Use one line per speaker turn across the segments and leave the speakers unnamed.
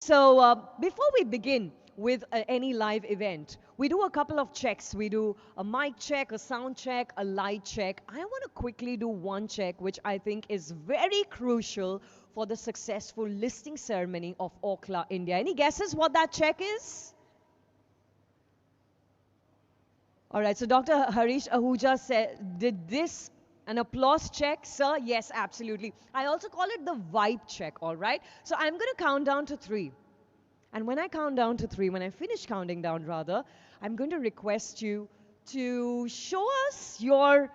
So before we begin with any live event, we do a couple of checks. We do a mic check, a sound check, a light check. I want to quickly do one check, which I think is very crucial for the successful listing ceremony of Orkla India. Any guesses what that check is? All right, so Dr. Harish Ahuja said, did this an applause check, sir? Yes, absolutely. I also call it the vibe check, all right? So I'm going to count down to 3. And when I count down to 3, when I finish counting down rather, I'm going to request you to show us your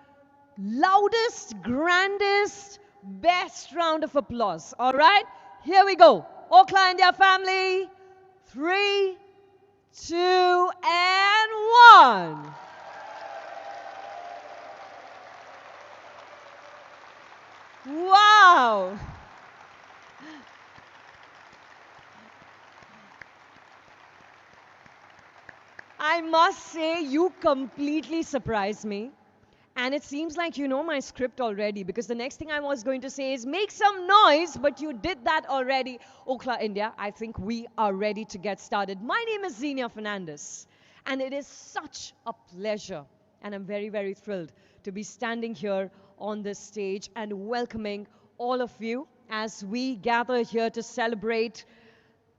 loudest, grandest, best round of applause, all right? Here we go. Orkla India family, 3, 2, and 1. Wow! I must say, you completely surprised me. And it seems like you know my script already, because the next thing I was going to say is make some noise, but you did that already. Orkla India, I think we are ready to get started. My name is Xenia Fernandez, and it is such a pleasure, and I'm very, very thrilled to be standing here on this stage and welcoming all of you as we gather here to celebrate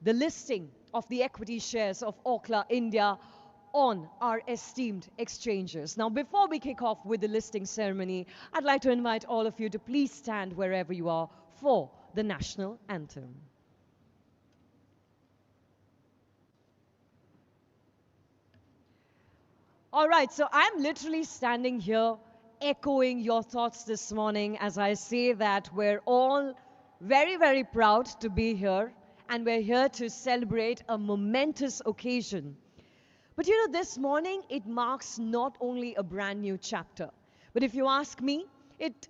the listing of the equity shares of Orkla India on our esteemed exchanges. Now, before we kick off with the listing ceremony, I'd like to invite all of you to please stand wherever you are for the national anthem. All right, so I'm literally standing here echoing your thoughts this morning as I say that we're all very, very proud to be here, and we're here to celebrate a momentous occasion. But you know, this morning, it marks not only a brand new chapter, but if you ask me, it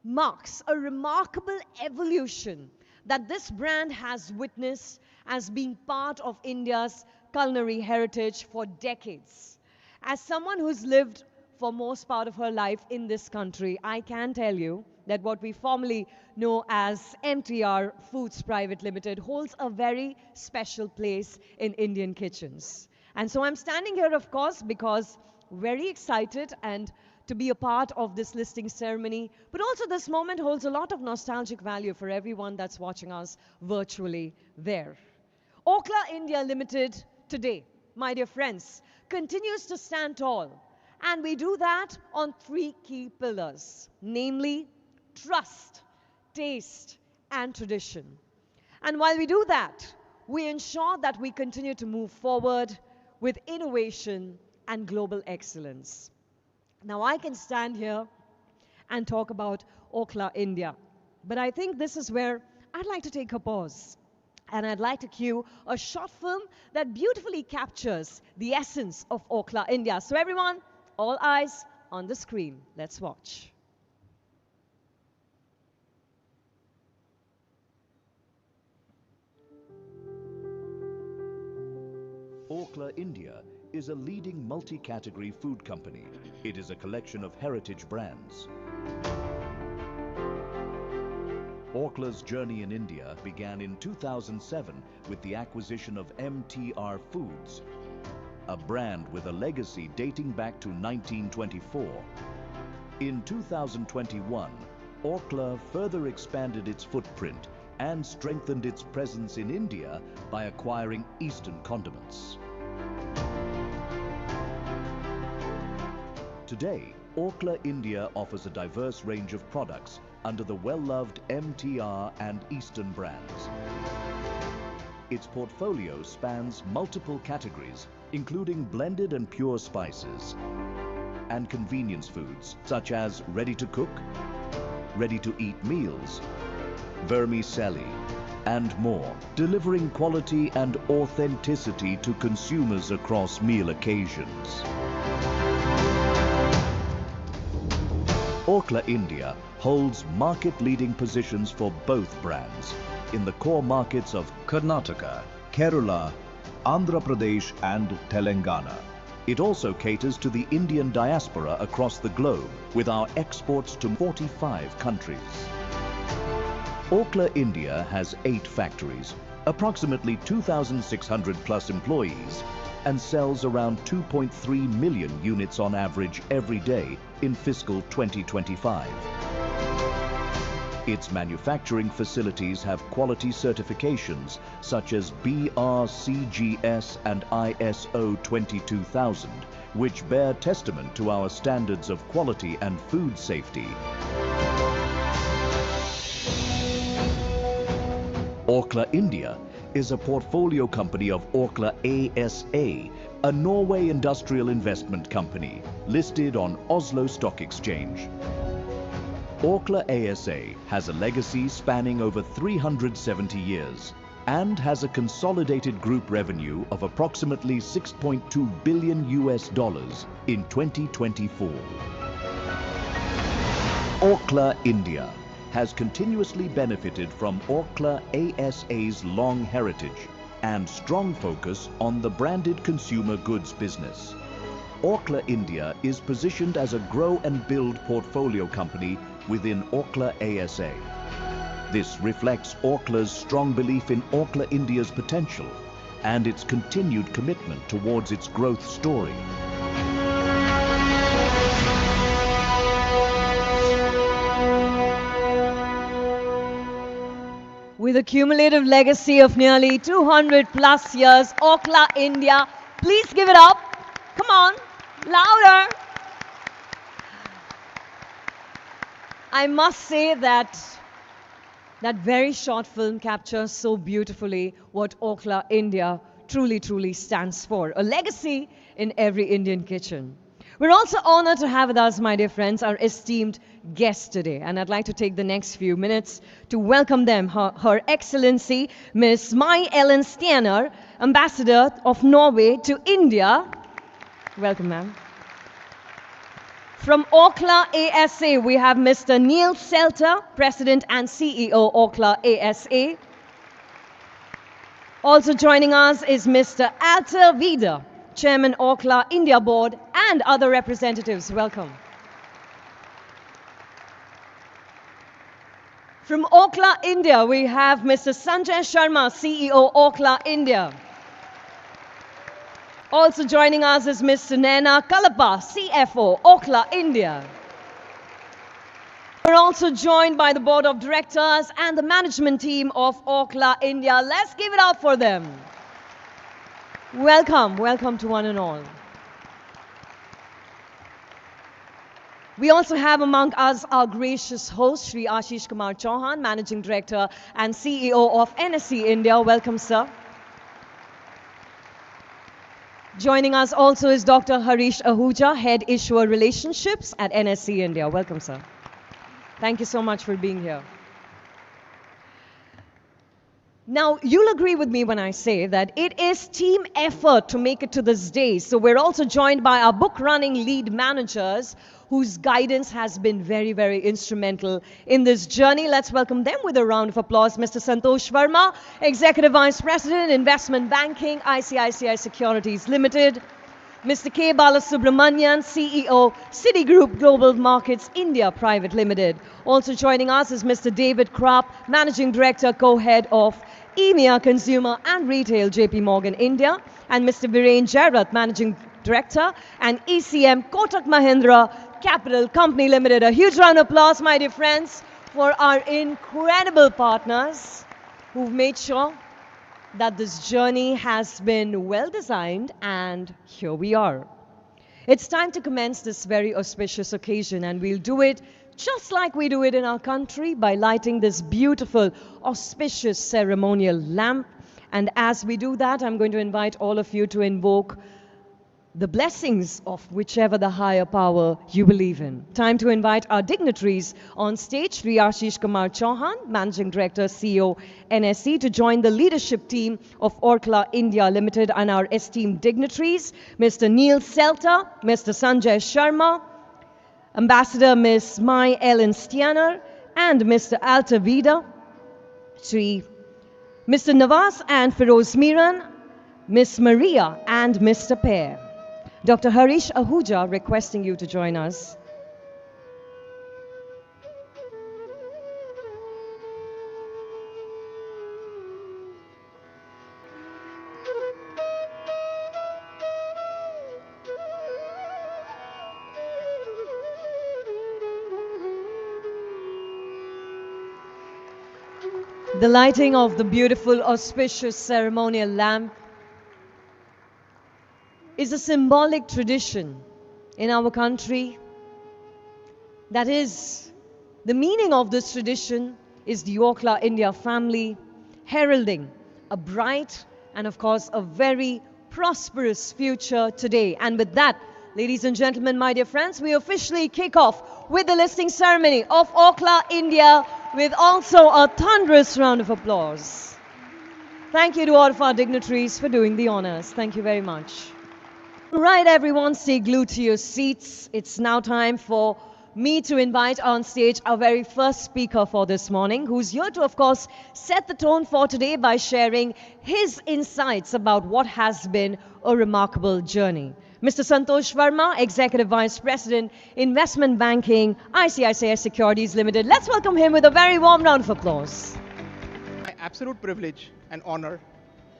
marks a remarkable evolution that this brand has witnessed as being part of India's culinary heritage for decades. As someone who's lived for most part of her life in this country, I can tell you that what we formerly know as MTR Foods Private Limited holds a very special place in Indian kitchens. And so I'm standing here, of course, because very excited and to be a part of this listing ceremony, but also this moment holds a lot of nostalgic value for everyone that's watching us virtually there. Orkla India Limited today, my dear friends, continues to stand tall. And we do that on 3 key pillars, namely trust, taste, and tradition. And while we do that, we ensure that we continue to move forward with innovation and global excellence. Now, I can stand here and talk about Orkla India, but I think this is where I'd like to take a pause. And I'd like to cue a short film that beautifully captures the essence of Orkla India. So everyone, all eyes on the screen. Let's watch.
Orkla India is a leading multi-category food company. It is a collection of heritage brands. Orkla's journey in India began in 2007 with the acquisition of MTR Foods, a brand with a legacy dating back to 1924. In 2021, Orkla further expanded its footprint and strengthened its presence in India by acquiring Eastern Condiments. Today, Orkla India offers a diverse range of products under the well-loved MTR and Eastern brands. Its portfolio spans multiple categories, including blended and pure spices and convenience foods such as ready-to-cook, ready-to-eat meals, vermicelli, and more, delivering quality and authenticity to consumers across meal occasions. Orkla India holds market-leading positions for both brands in the core markets of Karnataka, Kerala, Andhra Pradesh and Telangana. It also caters to the Indian diaspora across the globe with our exports to 45 countries. Orkla India has 8 factories, approximately 2,600 plus employees, and sells around 2.3 million units on average every day in fiscal 2025. Its manufacturing facilities have quality certifications such as BRCGS and ISO 22000, which bear testament to our standards of quality and food safety. Orkla India is a portfolio company of Orkla ASA, a Norway industrial investment company listed on Oslo Stock Exchange. Orkla ASA has a legacy spanning over 370 years and has a consolidated group revenue of approximately $6.2 billion in 2024. Orkla India has continuously benefited from Orkla ASA's long heritage and strong focus on the branded consumer goods business. Orkla India is positioned as a grow and build portfolio company within Orkla ASA. This reflects Orkla's strong belief in Orkla India's potential and its continued commitment towards its growth story.
With a cumulative legacy of nearly 200 plus years, Orkla India, please give it up. Come on, louder. I must say that very short film captures so beautifully what Orkla India truly stands for. A legacy in every Indian kitchen. We're also honored to have with us, my dear friends, our esteemed guest today. And I'd like to take the next few minutes to welcome them, Her Excellency, Ms. Mai Ellen Stiener, Ambassador of Norway to India. Welcome, ma'am. From Orkla ASA, we have Mr. Neil Selter, President and CEO, Orkla ASA. Also joining us is Mr. Alter Vida, Chairman, Orkla India Board, and other representatives. Welcome. From Orkla India, we have Mr. Sanjay Sharma, CEO, Orkla India. Also joining us is Mr. Naina Kalapa, CFO, Orkla India. We're also joined by the Board of Directors and the management team of Orkla India. Let's give it up for them. Welcome, welcome to one and all. We also have among us our gracious host, Shri Ashish Kumar Chauhan, Managing Director and CEO of NSE India. Welcome, sir. Joining us also is Dr. Harish Ahuja, Head Issuer Relationships at NSE India. Welcome, sir. Thank you so much for being here. Now, you'll agree with me when I say that it is team effort to make it to this day. So we're also joined by our book running lead managers whose guidance has been very instrumental in this journey. Let's welcome them with a round of applause. Mr. Santosh Verma, Executive Vice President, Investment Banking, ICICI Securities Limited. Mr. K. Balasubramanian, CEO, Citigroup Global Markets India Private Limited. Also joining us is Mr. David Krapp, Managing Director, Co-Head of EMEA Consumer and Retail, JP Morgan India. And Mr. Viren Jairat, Managing Director and ECM, Kotak Mahindra Capital Company Limited. A huge round of applause, my dear friends, for our incredible partners who've made sure that this journey has been well designed, and here we are. It's time to commence this very auspicious occasion, and we'll do it just like we do it in our country by lighting this beautiful auspicious ceremonial lamp. And as we do that, I'm going to invite all of you to invoke the blessings of whichever the higher power you believe in. Time to invite our dignitaries on stage. Shri Ashish Kumar Chauhan, Managing Director, CEO, NSE, to join the leadership team of Orkla India Limited, and our esteemed dignitaries, Mr. Neil Selter, Mr. Sanjay Sharma, Ambassador Ms. Mai Ellen Stiener, and Mr. Alter Vida, Mr. Nawaz and Feroz Miran, Ms. Maria, and Mr. Pear. Dr. Harish Ahuja requesting you to join us. The lighting of the beautiful, auspicious ceremonial lamp is a symbolic tradition in our country. That is, the meaning of this tradition is the Orkla India family heralding a bright and, of course, a very prosperous future today. And with that, ladies and gentlemen, my dear friends, we officially kick off with the listing ceremony of Orkla India with also a thunderous round of applause. Thank you to all of our dignitaries for doing the honors. Thank you very much. Right, everyone, stay glued to your seats. It's now time for me to invite on stage our very first speaker for this morning, who's here to, of course, set the tone for today by sharing his insights about what has been a remarkable journey. Mr. Santosh Verma, Executive Vice President, Investment Banking, ICICI Securities Limited. Let's welcome him with a very warm round of applause.
My absolute privilege and honor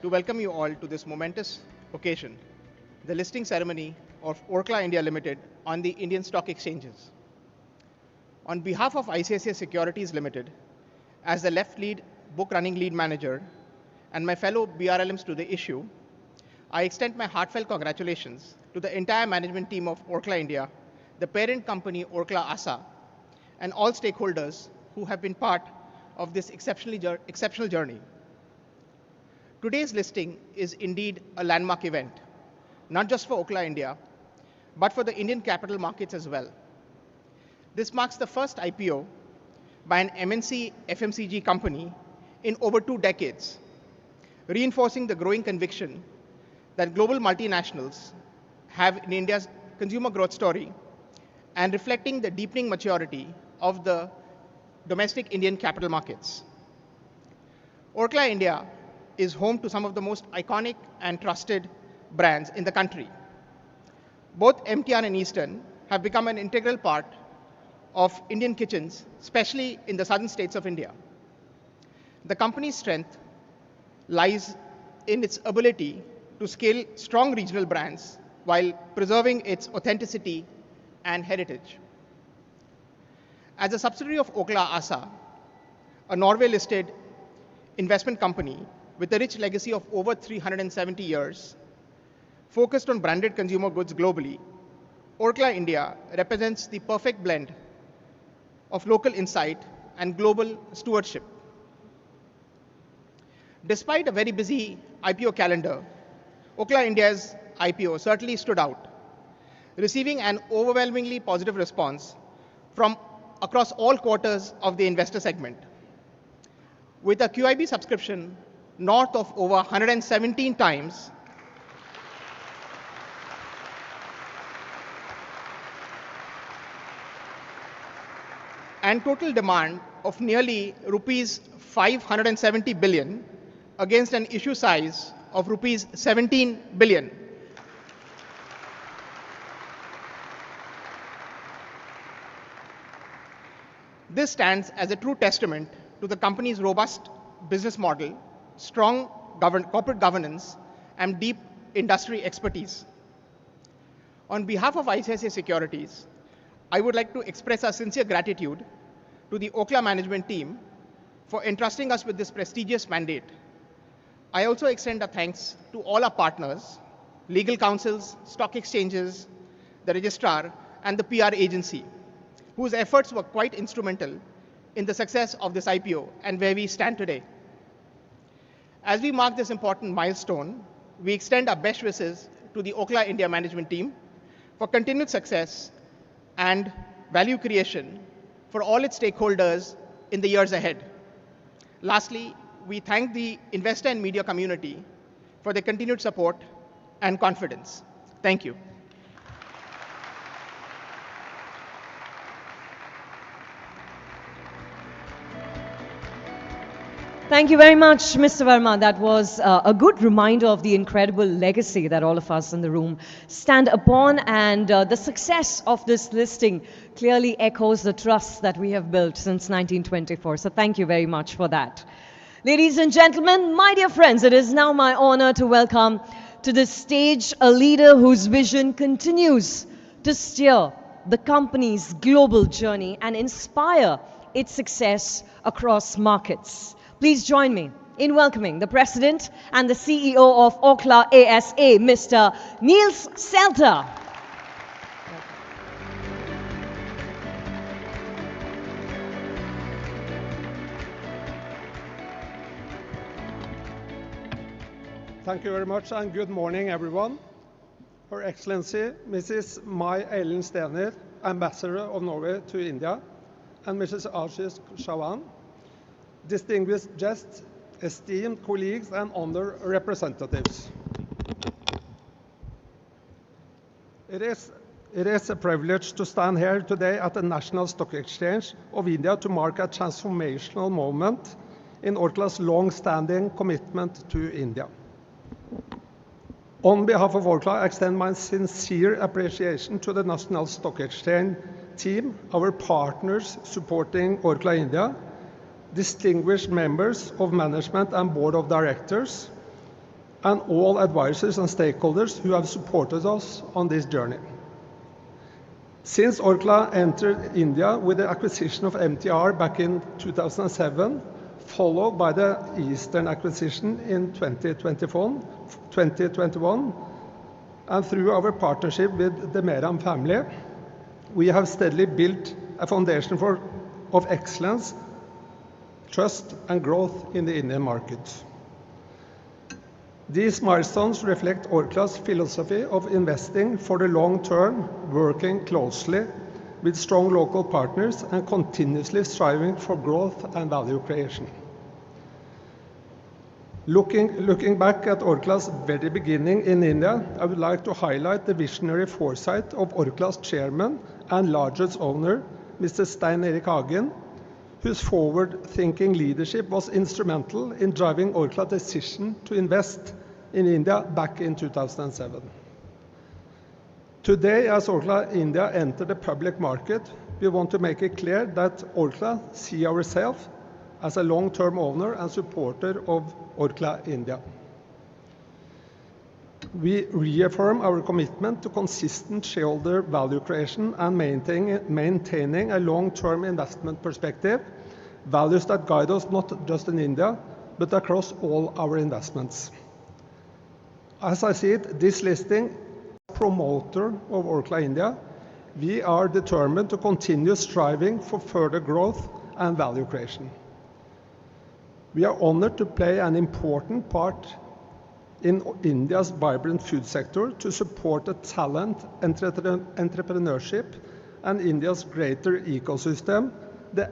to welcome you all to this momentous occasion, the listing ceremony of Orkla India Limited on the Indian stock exchanges. On behalf of ICICI Securities Limited, as the left lead book running lead manager and my fellow BRLMs to the issue, I extend my heartfelt congratulations to the entire management team of Orkla India, the parent company Orkla ASA, and all stakeholders who have been part of this exceptional journey. Today's listing is indeed a landmark event, not just for Orkla India, but for the Indian capital markets as well. This marks the first IPO by an MNC FMCG company in over 2 decades, reinforcing the growing conviction that global multinationals have in India's consumer growth story and reflecting the deepening maturity of the domestic Indian capital markets. Orkla India is home to some of the most iconic and trusted brands in the country. Both MTR and Eastern have become an integral part of Indian kitchens, especially in the southern states of India. The company's strength lies in its ability to scale strong regional brands while preserving its authenticity and heritage. As a subsidiary of Orkla ASA, a Norway-listed investment company with a rich legacy of over 370 years, focused on branded consumer goods globally, Orkla India represents the perfect blend of local insight and global stewardship. Despite a very busy IPO calendar, Orkla India's IPO certainly stood out, receiving an overwhelmingly positive response from across all quarters of the investor segment. With a QIB subscription north of over 117 times, and total demand of nearly rupees 570 billion against an issue size of rupees 17 billion. This stands as a true testament to the company's robust business model, strong corporate governance, and deep industry expertise. On behalf of ICICI Securities, I would like to express our sincere gratitude to the Orkla management team for entrusting us with this prestigious mandate. I also extend our thanks to all our partners, legal counsels, stock exchanges, the registrar, and the PR agency, whose efforts were quite instrumental in the success of this IPO and where we stand today. As we mark this important milestone, we extend our best wishes to the Orkla India management team for continued success and value creation for all its stakeholders in the years ahead. Lastly, we thank the investor and media community for their continued support and confidence. Thank you.
Thank you very much, Mr. Verma. That was a good reminder of the incredible legacy that all of us in the room stand upon, and the success of this listing clearly echoes the trust that we have built since 1924. So thank you very much for that. Ladies and gentlemen, my dear friends, it is now my honor to welcome to the stage a leader whose vision continues to steer the company's global journey and inspire its success across markets. Please join me in welcoming the President and the CEO of Orkla ASA, Mr. Niels Selter.
Thank you very much and good morning everyone. Her Excellency Mrs. Mai Ellen Stener, Ambassador of Norway to India, and Mrs. Ashish Chavan, distinguished guests, esteemed colleagues and honored representatives. It is a privilege to stand here today at the National Stock Exchange of India to mark a transformational moment in Orkla's long-standing commitment to India. On behalf of Orkla, I extend my sincere appreciation to the National Stock Exchange team, our partners supporting Orkla India, distinguished members of management and board of directors, and all advisors and stakeholders who have supported us on this journey. Since Orkla entered India with the acquisition of MTR back in 2007, followed by the Eastern acquisition in 2021, and through our partnership with the Meram family, we have steadily built a foundation of excellence, trust and growth in the Indian market. These milestones reflect Orkla's philosophy of investing for the long term, working closely with strong local partners and continuously striving for growth and value creation. Looking back at Orkla's very beginning in India, I would like to highlight the visionary foresight of Orkla's chairman and largest owner, Mr. Stein Erik Hagen, whose forward-thinking leadership was instrumental in driving Orkla's decision to invest in India back in 2007. Today, as Orkla India entered the public market, we want to make it clear that Orkla sees ourselves as a long-term owner and supporter of Orkla India. We reaffirm our commitment to consistent shareholder value creation and maintaining a long-term investment perspective, values that guide us not just in India, but across all our investments. As I see it, this listing is a promoter of Orkla India. We are determined to continue striving for further growth and value creation. We are honored to play an important part in India's vibrant food sector to support the talent, entrepreneurship, and India's greater ecosystem, the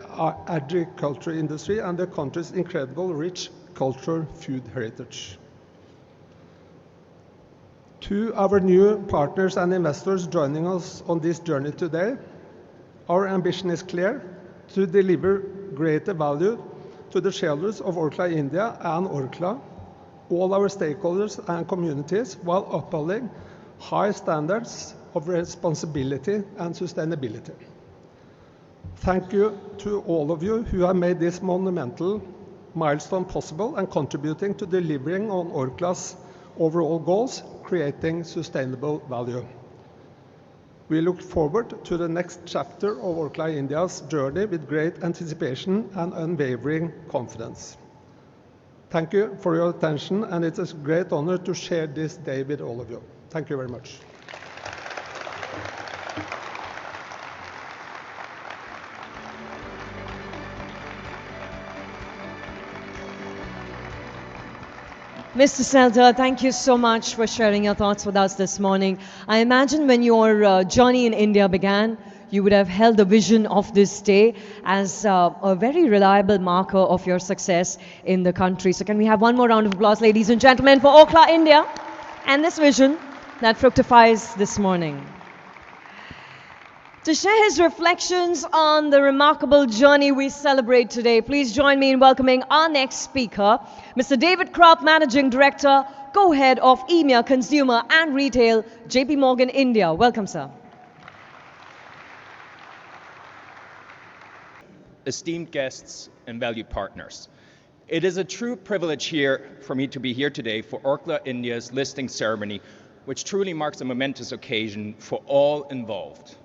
agriculture industry, and the country's incredible rich cultural food heritage. To our new partners and investors joining us on this journey today, our ambition is clear: to deliver greater value to the shareholders of Orkla India and Orkla, all our stakeholders and communities, while upholding high standards of responsibility and sustainability. Thank you to all of you who have made this monumental milestone possible and contributing to delivering on Orkla's overall goals, creating sustainable value. We look forward to the next chapter of Orkla India's journey with great anticipation and unwavering confidence. Thank you for your attention, and it's a great honor to share this day with all of you. Thank you very much.
Mr. Selter, thank you so much for sharing your thoughts with us this morning. I imagine when your journey in India began, you would have held the vision of this day as a very reliable marker of your success in the country. So can we have one more round of applause, ladies and gentlemen, for Orkla India and this vision that fructifies this morning. To share his reflections on the remarkable journey we celebrate today, please join me in welcoming our next speaker, Mr. David Kropp, Managing Director, Co-Head of EMEA Consumer and Retail, JP Morgan India. Welcome, sir.
Esteemed guests and valued partners, it is a true privilege here for me to be here today for Orkla India's listing ceremony, which truly marks a momentous occasion for all involved.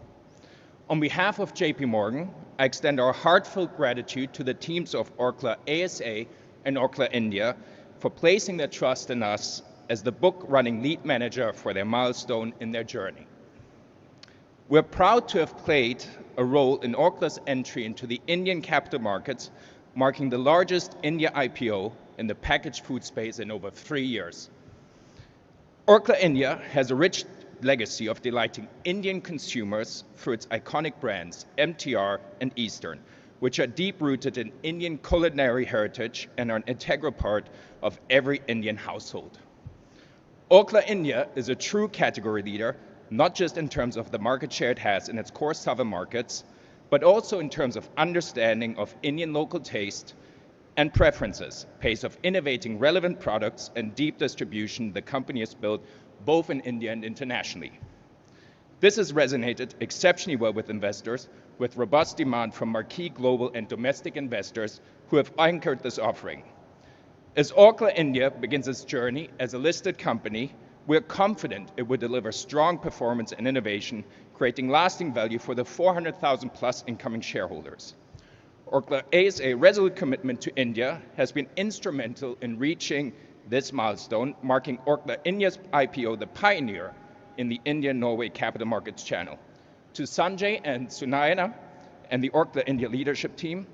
On behalf of JP Morgan, I extend our heartfelt gratitude to the teams of Orkla ASA and Orkla India for placing their trust in us as the book-running lead manager for their milestone in their journey. We're proud to have played a role in Orkla's entry into the Indian capital markets, marking the largest India IPO in the packaged food space in over 3 years. Orkla India has a rich legacy of delighting Indian consumers through its iconic brands, MTR and Eastern, which are deep-rooted in Indian culinary heritage and are an integral part of every Indian household. Orkla India is a true category leader, not just in terms of the market share it has in its core southern markets, but also in terms of understanding of Indian local taste and preferences, pace of innovating relevant products, and deep distribution the company has built both in India and internationally. This has resonated exceptionally well with investors, with robust demand from marquee global and domestic investors who have anchored this offering. As Orkla India begins its journey as a listed company, we're confident it will deliver strong performance and innovation, creating lasting value for the 400,000 plus incoming shareholders. Orkla ASA's resolute commitment to India has been instrumental in reaching this milestone, marking Orkla India's IPO the pioneer in the India-Norway capital markets channel. To Sanjay and Sunayana and the Orkla India leadership team,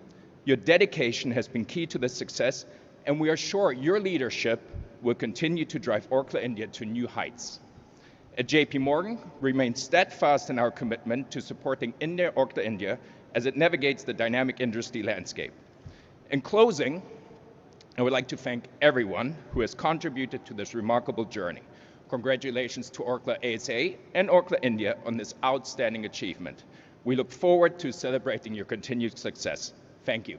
your dedication has been key to this success, and we are sure your leadership will continue to drive Orkla India to new heights. At JP Morgan, we remain steadfast in our commitment to supporting Orkla India as it navigates the dynamic industry landscape. In closing, I would like to thank everyone who has contributed to this remarkable journey. Congratulations to Orkla ASA and Orkla India on this outstanding achievement. We look forward to celebrating your continued success. Thank you.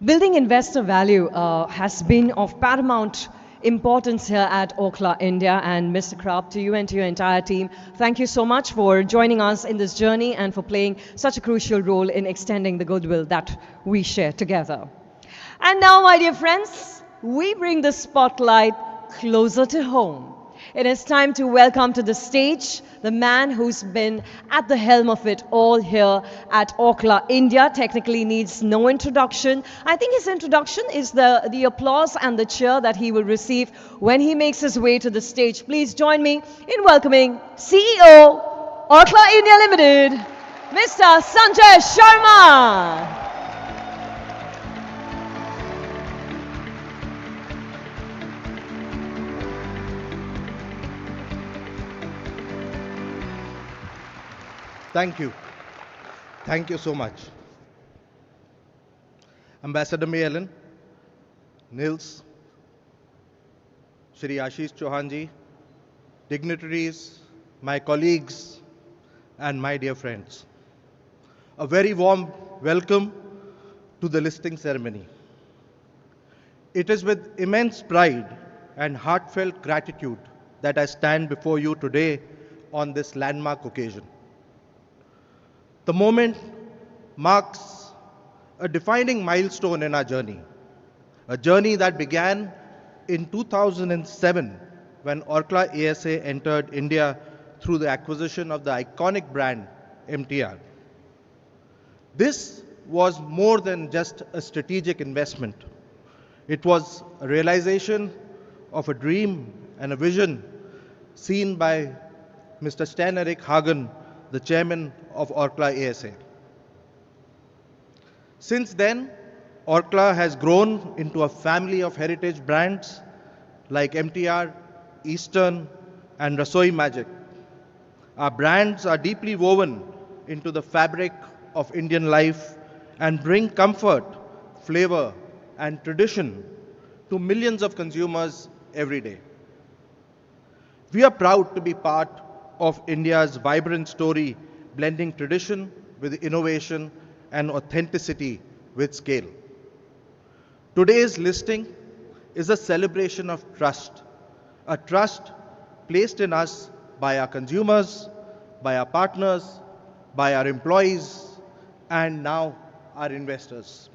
Building investor value has been of paramount importance here at Orkla India. And Mr. Krab, to you and to your entire team, thank you so much for joining us in this journey and for playing such a crucial role in extending the goodwill that we share together. And now, my dear friends, we bring the spotlight closer to home. It is time to welcome to the stage the man who's been at the helm of it all here at Orkla India. Technically needs no introduction. I think his introduction is the applause and the cheer that he will receive when he makes his way to the stage. Please join me in welcoming CEO, Orkla India Limited, Mr. Sanjay Sharma.
Thank you. Thank you so much. Ambassador Mayalin, Nils, Shri Ashish Chauhanji, dignitaries, my colleagues, and my dear friends. A very warm welcome to the listing ceremony. It is with immense pride and heartfelt gratitude that I stand before you today on this landmark occasion. The moment marks a defining milestone in our journey, a journey that began in 2007 when Orkla ASA entered India through the acquisition of the iconic brand MTR. This was more than just a strategic investment. It was a realization of a dream and a vision seen by Mr. Stein Erik Hagen, the chairman of Orkla ASA. Since then, Orkla has grown into a family of heritage brands like MTR, Eastern, and Rasoi Magic. Our brands are deeply woven into the fabric of Indian life and bring comfort, flavor, and tradition to millions of consumers every day. We are proud to be part of India's vibrant story, blending tradition with innovation and authenticity with scale. Today's listing is a celebration of trust, a trust placed in us by our consumers, by our partners, by our employees, and now our investors.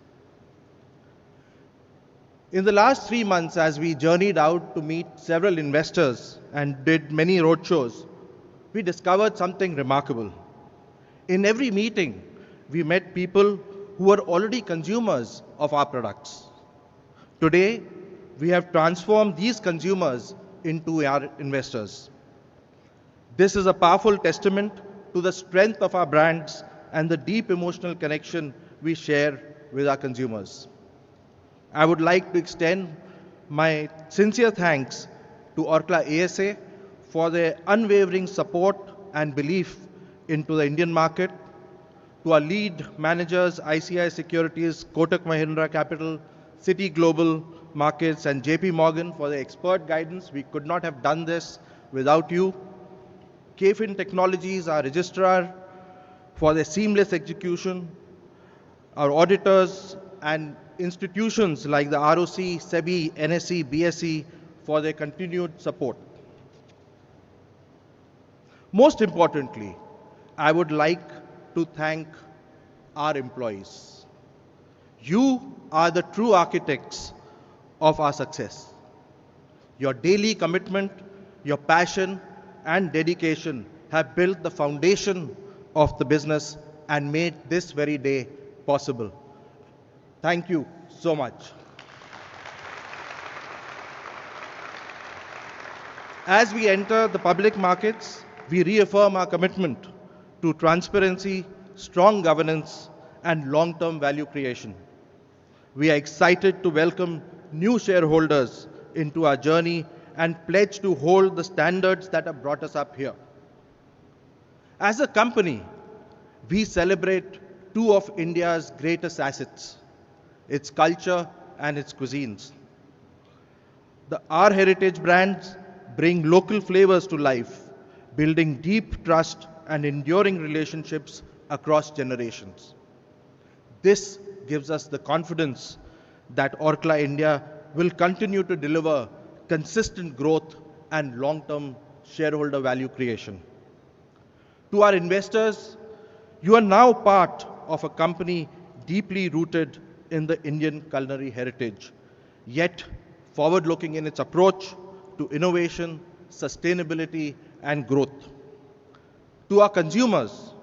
In the last 3 months, as we journeyed out to meet several investors and did many roadshows, we discovered something remarkable. In every meeting, we met people who were already consumers of our products. Today, we have transformed these consumers into our investors. This is a powerful testament to the strength of our brands and the deep emotional connection we share with our consumers. I would like to extend my sincere thanks to Orkla ASA for their unwavering support and belief into the Indian market, to our lead managers, ICI Securities, Kotak Mahindra Capital, Citi Global Markets, and JP Morgan for their expert guidance. We could not have done this without you. KFin Technologies, our registrar, for their seamless execution, our auditors and institutions like the ROC, SEBI, NSE, BSE for their continued support. Most importantly, I would like to thank our employees. You are the true architects of our success. Your daily commitment, your passion, and dedication have built the foundation of the business and made this very day possible. Thank you so much. As we enter the public markets, we reaffirm our commitment to transparency, strong governance, and long-term value creation. We are excited to welcome new shareholders into our journey and pledge to hold the standards that have brought us up here. As a company, we celebrate two of India's greatest assets, its culture and its cuisines. Our heritage brands bring local flavors to life, building deep trust and enduring relationships across generations. This gives us the confidence that Orkla India will continue to deliver consistent growth and long-term shareholder value creation. To our investors, you are now part of a company deeply rooted in the Indian culinary heritage, yet forward-looking in its approach to innovation, sustainability, and growth. To our consumers,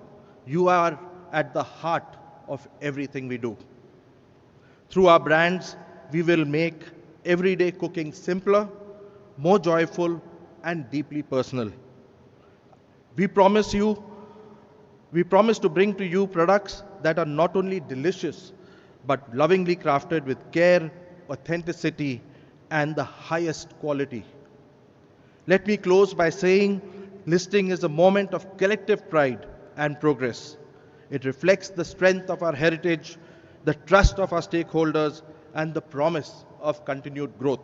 you are at the heart of everything we do. Through our brands, we will make everyday cooking simpler, more joyful, and deeply personal. We promise to bring to you products that are not only delicious, but lovingly crafted with care, authenticity, and the highest quality. Let me close by saying listing is a moment of collective pride and progress. It reflects the strength of our heritage, the trust of our stakeholders, and the promise of continued growth.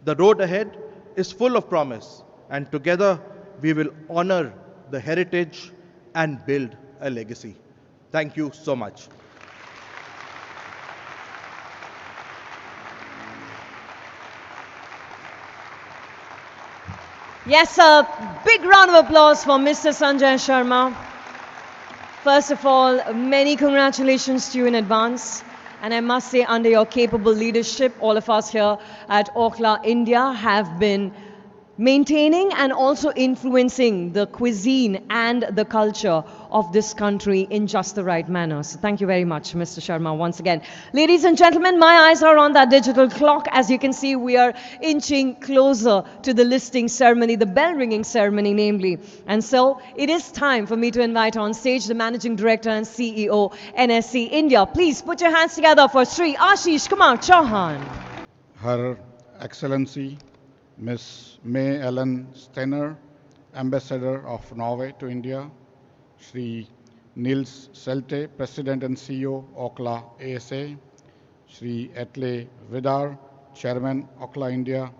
The road ahead is full of promise, and together we will honor the heritage and build a legacy. Thank you so much.
Yes, a big round of applause for Mr. Sanjay Sharma. First of all, many congratulations to you in advance. And I must say, under your capable leadership, all of us here at Orkla India have been maintaining and also influencing the cuisine and the culture of this country in just the right manner. So thank you very much, Mr. Sharma, once again. Ladies and gentlemen, my eyes are on that digital clock. As you can see, we are inching closer to the listing ceremony, the bell ringing ceremony, namely. And so it is time for me to invite on stage the Managing Director and CEO, NSE India. Please put your hands together for Sri Ashish Kumar Chauhan.
Her Excellency, Ms. May Ellen Stener, Ambassador of Norway to India, Shri Nils Selte, President and CEO, Orkla ASA, Shri Atle Vidar, Chairman, Orkla India,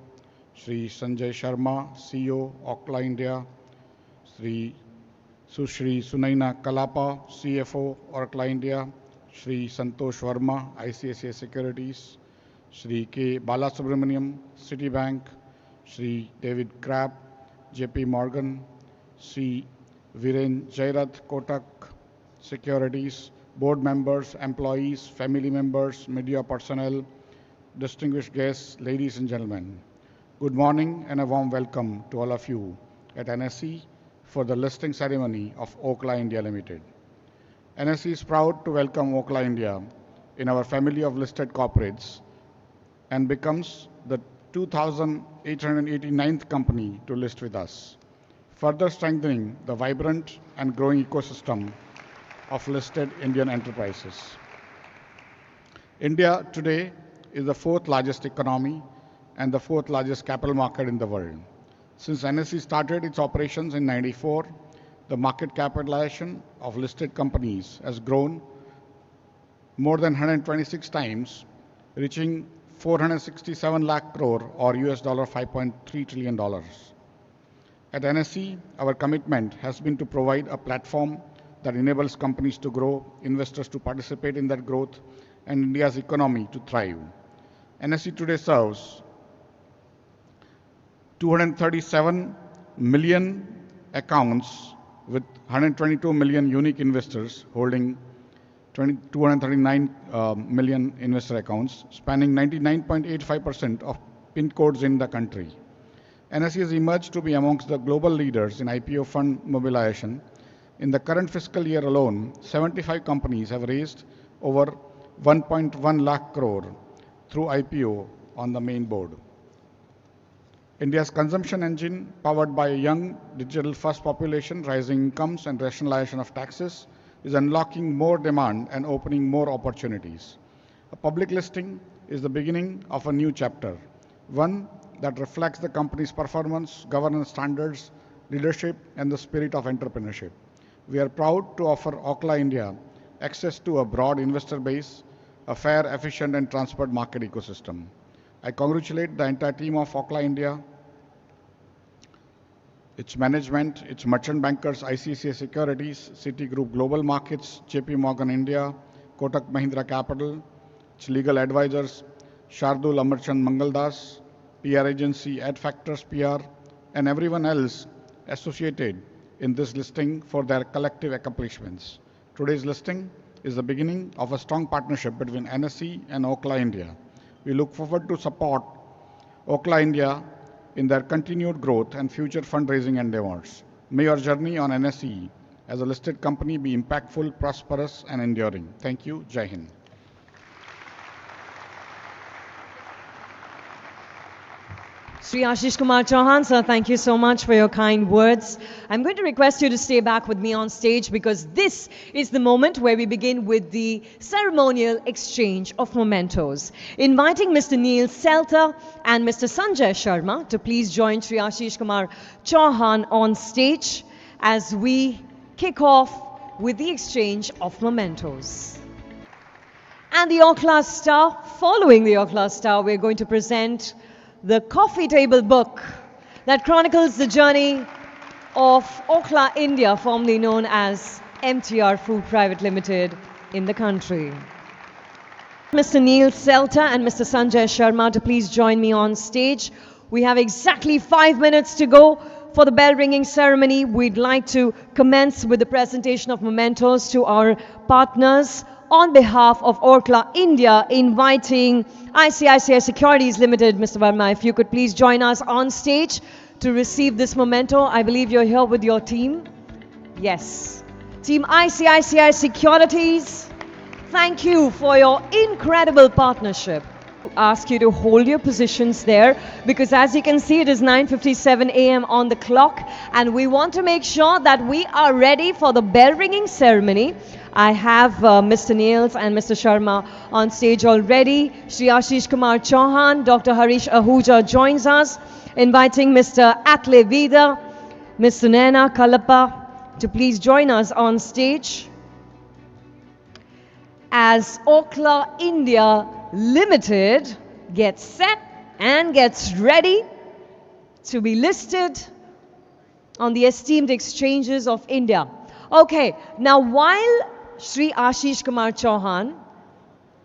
Shri Sanjay Sharma, CEO, Orkla India, Shri Sunaina Kalapa, CFO, Orkla India, Shri Santosh Verma, ICICI Securities, Shri K. Balasubramaniam, Citibank, Shri David Crabb, JP Morgan, Shri Viren Jairath, Kotak Securities, board members, employees, family members, media personnel, distinguished guests, ladies and gentlemen. Good morning and a warm welcome to all of you at NSE for the listing ceremony of Orkla India Limited. NSE is proud to welcome Orkla India in our family of listed corporates and becomes the 2,889th company to list with us, further strengthening the vibrant and growing ecosystem of listed Indian enterprises. India today is the fourth largest economy and the fourth largest capital market in the world. Since NSE started its operations in 94, the market capitalization of listed companies has grown more than 126 times, reaching 467 lakh crore or US dollar $5.3 trillion. At NSE, our commitment has been to provide a platform that enables companies to grow, investors to participate in that growth, and India's economy to thrive. NSE today serves 237 million accounts with 122 million unique investors holding 239 million investor accounts, spanning 99.85% of PIN codes in the country. NSE has emerged to be amongst the global leaders in IPO fund mobilization. In the current fiscal year alone, 75 companies have raised over 1.1 lakh crore through IPO on the main board. India's consumption engine, powered by a young digital-first population, rising incomes, and rationalization of taxes, is unlocking more demand and opening more opportunities. A public listing is the beginning of a new chapter, one that reflects the company's performance, governance standards, leadership, and the spirit of entrepreneurship. We are proud to offer Orkla India access to a broad investor base, a fair, efficient, and transparent market ecosystem. I congratulate the entire team of Orkla India, its management, its merchant bankers, ICICI Securities, Citigroup Global Markets, JP Morgan India, Kotak Mahindra Capital, its legal advisors, Shardul Amarchand Mangaldas, PR agency Adfactors PR, and everyone else associated in this listing for their collective accomplishments. Today's listing is the beginning of a strong partnership between NSE and Orkla India. We look forward to support Orkla India in their continued growth and future fundraising endeavors. May your journey on NSE as a listed company be impactful, prosperous, and enduring. Thank you. Jai Hind.
Shri Ashish Kumar Chauhan, sir, thank you so much for your kind words. I'm going to request you to stay back with me on stage because this is the moment where we begin with the ceremonial exchange of mementos. Inviting Mr. Neil Selter and Mr. Sanjay Sharma to please join Shri Ashish Kumar Chauhan on stage as we kick off with the exchange of mementos. And the Orkla Star, following the Orkla Star, we're going to present the coffee table book that chronicles the journey of Orkla India, formerly known as MTR Food Private Limited in the country. Mr. Neil Selter and Mr. Sanjay Sharma to please join me on stage. We have exactly 5 minutes to go for the bell ringing ceremony. We'd like to commence with the presentation of mementos to our partners. On behalf of Orkla India, inviting ICICI Securities Limited, Mr. Verma, if you could please join us on stage to receive this memento. I believe you're here with your team. Yes. Team ICICI Securities, thank you for your incredible partnership. Ask you to hold your positions there because as you can see it is 9:57 a.m. on the clock and we want to make sure that we are ready for the bell ringing ceremony. I have Mr. Niels and Mr. Sharma on stage already. Shri Ashish Kumar Chauhan, Dr. Harish Ahuja joins us, inviting Mr. Atle Vida, Ms. Sunena Kalapa to please join us on stage as Orkla India Limited gets set and gets ready to be listed on the esteemed exchanges of India. Okay, now while Shri Ashish Kumar Chauhan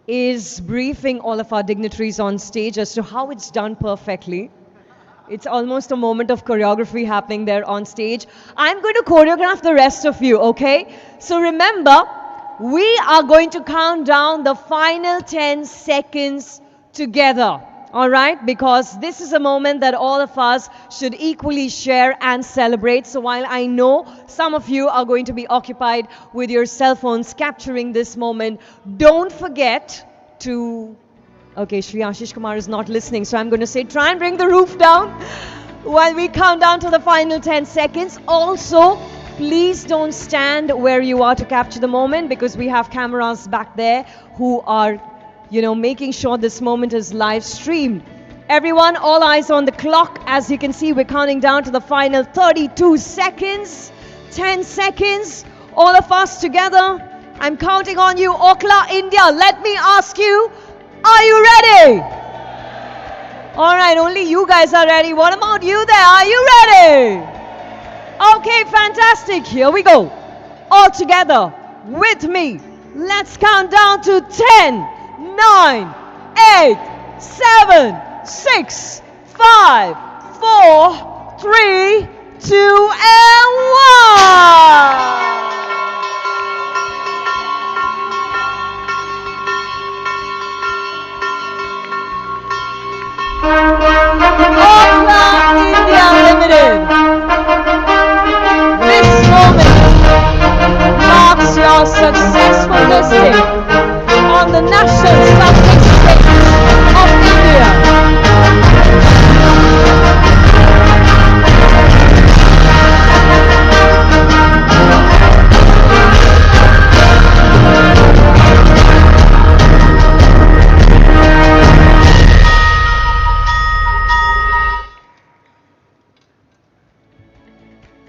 is briefing all of our dignitaries on stage as to how it's done perfectly, it's almost a moment of choreography happening there on stage. I'm going to choreograph the rest of you, okay? So remember, we are going to count down the final 10 seconds together. All right, because this is a moment that all of us should equally share and celebrate. So while I know some of you are going to be occupied with your cell phones capturing this moment, don't forget to. Okay, Shri Ashish Kumar is not listening, so I'm going to say try and bring the roof down while we count down to the final 10 seconds. Also, please don't stand where you are to capture the moment, because we have cameras back there who are, making sure this moment is live streamed. Everyone, all eyes on the clock. As you can see, we're counting down to the final 32 seconds, 10 seconds, all of us together. I'm counting on you, Orkla India. Let me ask you, are you ready? All right, only you guys are ready. What about you there? Are you ready? Okay, fantastic. Here we go. All together with me. Let's count down to 10, 9, 8, 7, 6, 5, 4, 3, 2, and 1. Orkla India Limited. This moment marks your successful listing on the National Stock Exchange of India.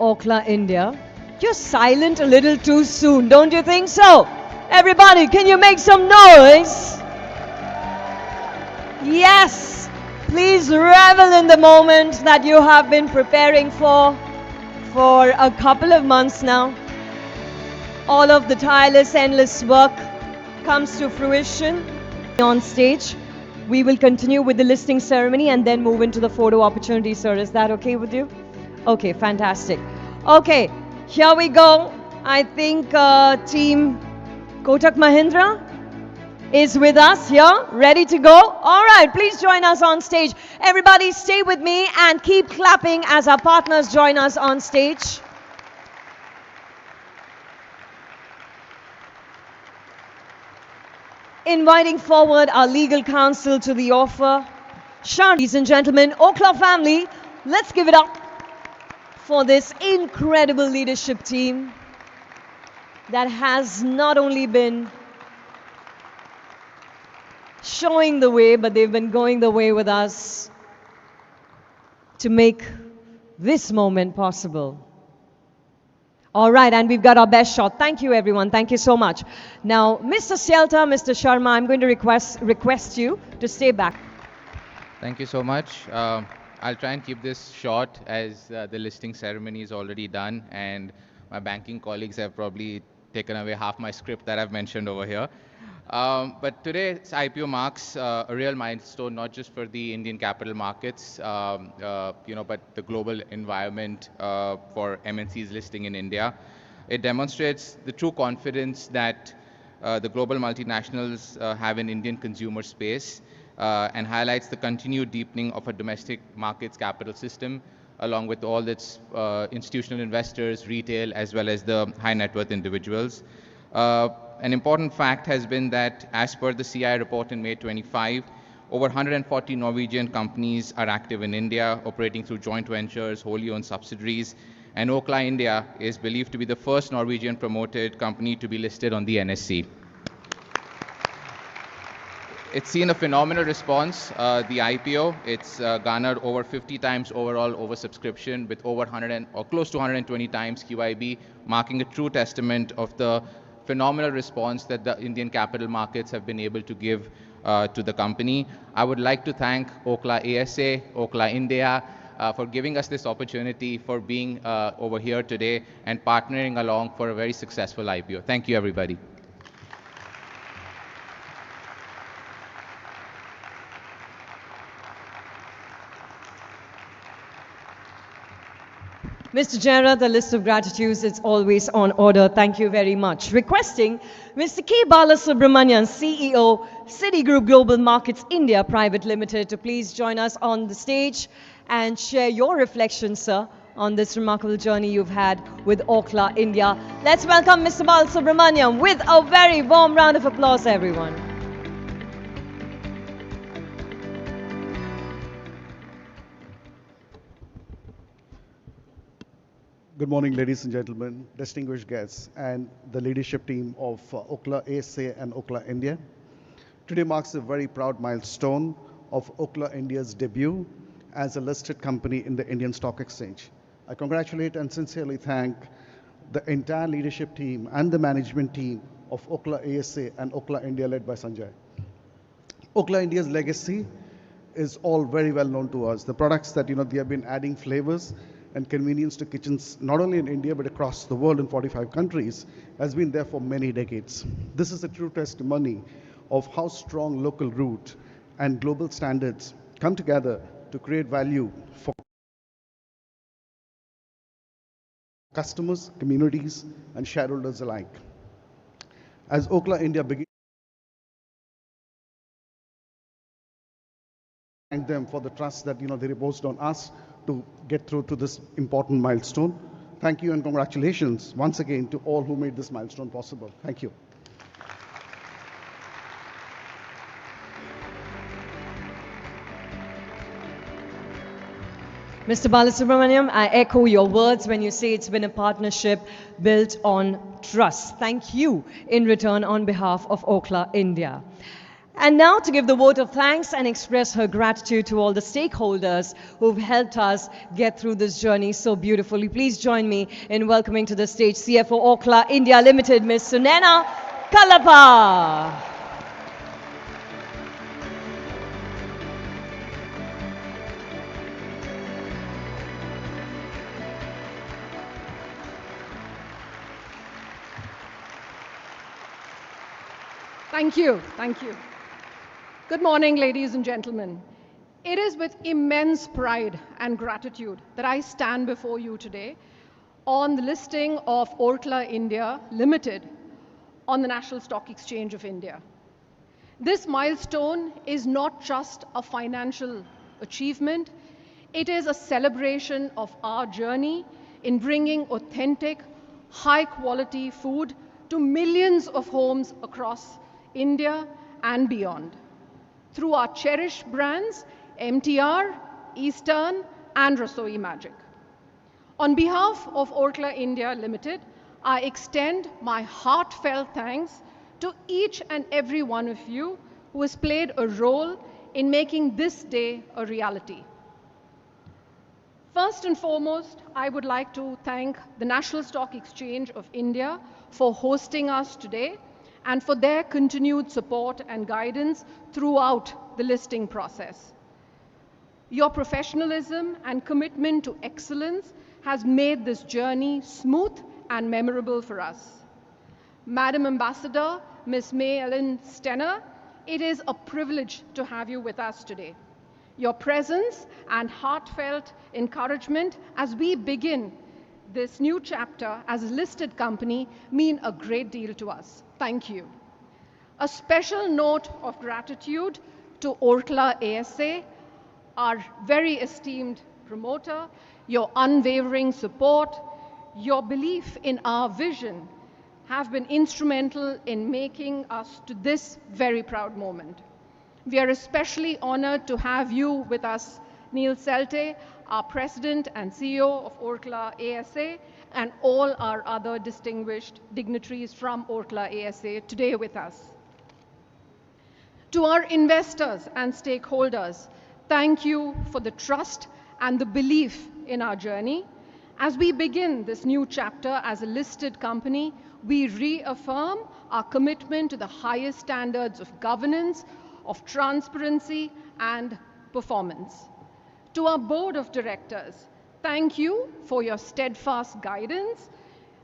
Orkla India. You're silent a little too soon, don't you think so? Everybody, can you make some noise? Yes, please revel in the moment that you have been preparing for a couple of months now. All of the tireless, endless work comes to fruition on stage. We will continue with the listing ceremony and then move into the photo opportunity, sir. Is that okay with you? Okay, fantastic. Okay, here we go. I think team Kotak Mahindra is with us here, ready to go. All right, please join us on stage. Everybody stay with me and keep clapping as our partners join us on stage. Inviting forward our legal counsel to the offer. Ladies and gentlemen, Orkla family, let's give it up for this incredible leadership team that has not only been showing the way, but they've been going the way with us to make this moment possible. All right, and we've got our best shot. Thank you, everyone. Thank you so much. Now, Mr. Sialta, Mr. Sharma, I'm going to request you to stay back.
Thank you so much. I'll try and keep this short as the listing ceremony is already done and my banking colleagues have probably taken away half my script that I've mentioned over here. But today's IPO marks a real milestone, not just for the Indian capital markets, but the global environment for MNCs listing in India. It demonstrates the true confidence that the global multinationals have in Indian consumer space. And highlights the continued deepening of a domestic markets capital system, along with all its institutional investors, retail, as well as the high net worth individuals. An important fact has been that as per the CI report in May 25, over 140 Norwegian companies are active in India, operating through joint ventures, wholly owned subsidiaries, and Orkla India is believed to be the first Norwegian promoted company to be listed on the NSE. It's seen a phenomenal response, the IPO. It's garnered over 50 times overall oversubscription with over 100 or close to 120 times QIB, marking a true testament of the phenomenal response that the Indian capital markets have been able to give to the company. I would like to thank Orkla ASA, Orkla India, for giving us this opportunity, for being over here today and partnering along for a very successful IPO. Thank you, everybody.
Mr. Jera, the list of gratitudes is always on order. Thank you very much. Requesting Mr. K. Balasubramanian, CEO, Citigroup Global Markets India Private Limited, to please join us on the stage and share your reflections, sir, on this remarkable journey you've had with Orkla India. Let's welcome Mr. Balasubramanian with a very warm round of applause, everyone.
Good morning, ladies and gentlemen, distinguished guests, and the leadership team of Orkla ASA and Orkla India. Today marks a very proud milestone of Orkla India's debut as a listed company in the Indian Stock Exchange. I congratulate and sincerely thank the entire leadership team and the management team of Orkla ASA and Orkla India, led by Sanjay. Orkla India's legacy is all very well known to us. The products that they have been adding flavors and convenience to kitchens, not only in India but across the world in 45 countries, has been there for many decades. This is a true testimony of how strong local root and global standards come together to create value for customers, communities, and shareholders alike. As Orkla India begins, thank them for the trust that they reposed on us to get through to this important milestone. Thank you and congratulations once again to all who made this milestone possible. Thank you.
Mr. Balasubramaniam, I echo your words when you say it's been a partnership built on trust. Thank you in return on behalf of Orkla India. And now to give the vote of thanks and express her gratitude to all the stakeholders who've helped us get through this journey so beautifully. Please join me in welcoming to the stage CFO Orkla India Limited, Ms. Sunena Kalapa.
Thank you. Thank you. Good morning, ladies and gentlemen. It is with immense pride and gratitude that I stand before you today on the listing of Orkla India Limited on the National Stock Exchange of India. This milestone is not just a financial achievement, it is a celebration of our journey in bringing authentic, high-quality food to millions of homes across India and beyond, through our cherished brands, MTR, Eastern, and Rasoi Magic. On behalf of Orkla India Limited, I extend my heartfelt thanks to each and every one of you who has played a role in making this day a reality. First and foremost, I would like to thank the National Stock Exchange of India for hosting us today and for their continued support and guidance throughout the listing process. Your professionalism and commitment to excellence has made this journey smooth and memorable for us. Madam Ambassador, Ms. May Ellen Stenner, it is a privilege to have you with us today. Your presence and heartfelt encouragement as we begin this new chapter as a listed company mean a great deal to us. Thank you. A special note of gratitude to Orkla ASA, our very esteemed promoter. Your unwavering support, your belief in our vision have been instrumental in making us to this very proud moment. We are especially honored to have you with us, Neil Selte, our President and CEO of Orkla ASA, and all our other distinguished dignitaries from Orkla ASA today with us. To our investors and stakeholders, thank you for the trust and the belief in our journey. As we begin this new chapter as a listed company, we reaffirm our commitment to the highest standards of governance, of transparency, and performance. To our board of directors, thank you for your steadfast guidance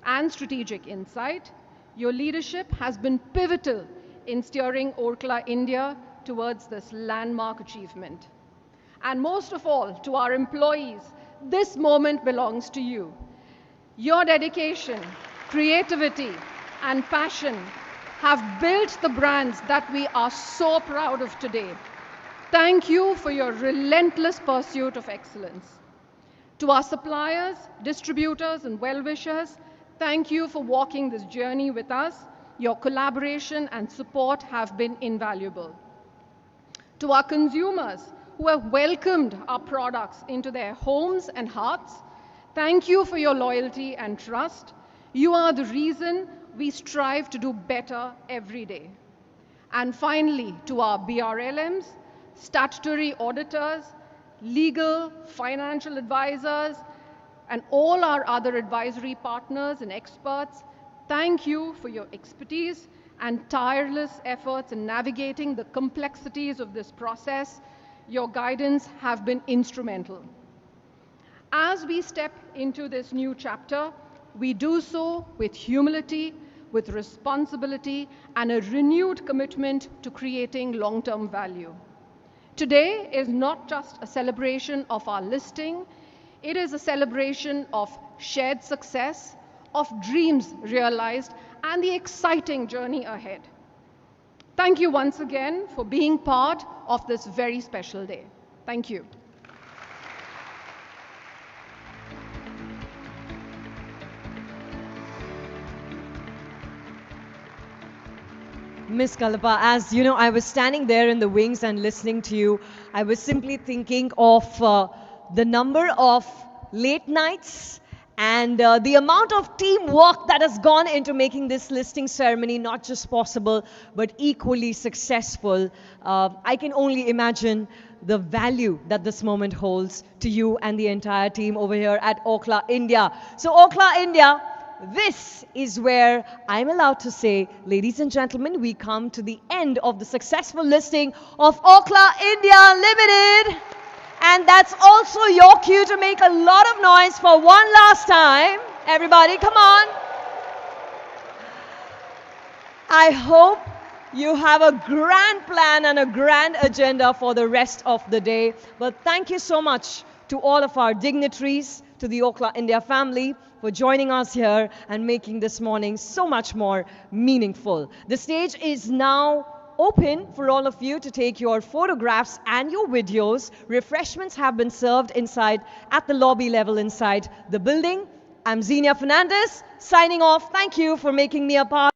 and strategic insight. Your leadership has been pivotal in steering Orkla India towards this landmark achievement. And most of all, to our employees, this moment belongs to you. Your dedication, creativity, and passion have built the brands that we are so proud of today. Thank you for your relentless pursuit of excellence. To our suppliers, distributors, and well-wishers, thank you for walking this journey with us. Your collaboration and support have been invaluable. To our consumers who have welcomed our products into their homes and hearts, thank you for your loyalty and trust. You are the reason we strive to do better every day. And finally, to our BRLMs, statutory auditors, legal, financial advisors, and all our other advisory partners and experts, thank you for your expertise and tireless efforts in navigating the complexities of this process. Your guidance have been instrumental. As we step into this new chapter, we do so with humility, with responsibility, and a renewed commitment to creating long-term value. Today is not just a celebration of our listing, it is a celebration of shared success, of dreams realized, and the exciting journey ahead. Thank you once again for being part of this very special day. Thank you.
Miss Kalapa, as you know, I was standing there in the wings and listening to you. I was simply thinking of the number of late nights and the amount of teamwork that has gone into making this listing ceremony not just possible, but equally successful. I can only imagine the value that this moment holds to you and the entire team over here at Orkla India. So Orkla India, this is where I'm allowed to say, ladies and gentlemen, we come to the end of the successful listing of Orkla India Limited. And that's also your cue to make a lot of noise for one last time. Everybody, come on. I hope you have a grand plan and a grand agenda for the rest of the day. But thank you so much to all of our dignitaries, to the Orkla India family for joining us here and making this morning so much more meaningful. The stage is now open for all of you to take your photographs and your videos. Refreshments have been served inside at the lobby level inside the building. I'm Xenia Fernandez signing off. Thank you for making me a part